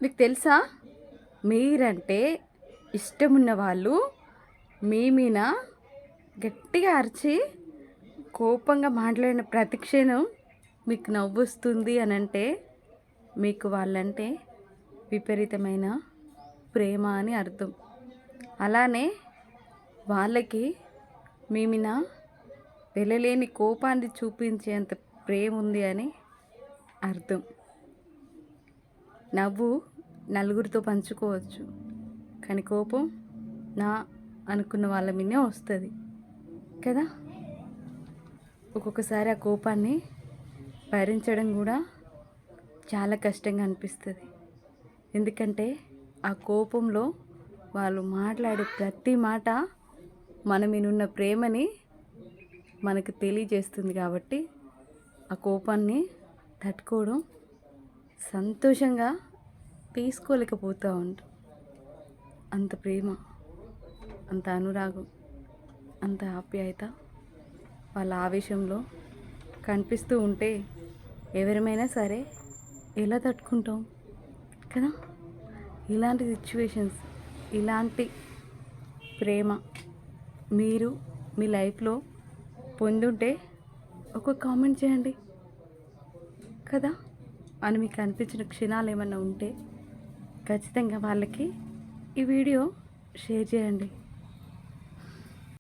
మీకు తెలుసా? మీరంటే ఇష్టమున్న వాళ్ళు మీ మీద గట్టిగా అరిచి కోపంగా మాట్లాడిన ప్రతి క్షణం మీకు నవ్వొస్తుంది అని అంటే మీకు వాళ్ళంటే విపరీతమైన ప్రేమ అని అర్థం. అలానే వాళ్ళకి మీ మీద వెలలేని కోపాన్ని చూపించేంత ప్రేమ ఉంది అని అర్థం. నవ్వు నలుగురితో పంచుకోవచ్చు, కానీ కోపం నా అనుకున్న వాళ్ళ మీదే వస్తుంది కదా. ఒక్కొక్కసారి ఆ కోపాన్ని భరించడం కూడా చాలా కష్టంగా అనిపిస్తుంది. ఎందుకంటే ఆ కోపంలో వాళ్ళు మాట్లాడే ప్రతి మాట మన మీద ఉన్న ప్రేమని మనకు తెలియజేస్తుంది. కాబట్టి ఆ కోపాన్ని తట్టుకోవడం సంతోషంగా తీసుకోలేకపోతూ ఉంటాం. అంత ప్రేమ, అంత అనురాగం, అంత ఆప్యాయత వాళ్ళ ఆవేశంలో కనిపిస్తూ ఉంటే ఎవరమైనా సరే ఎలా తట్టుకుంటాం కదా. ఇలాంటి సిచ్యువేషన్స్, ఇలాంటి ప్రేమ మీరు మీ లైఫ్లో పొందుంటే ఒక కామెంట్ చేయండి కదా. అని మీకు అనిపించిన క్షణాలు ఏమన్నా ఉంటే ఖచ్చితంగా వాళ్ళకి ఈ వీడియో షేర్ చేయండి.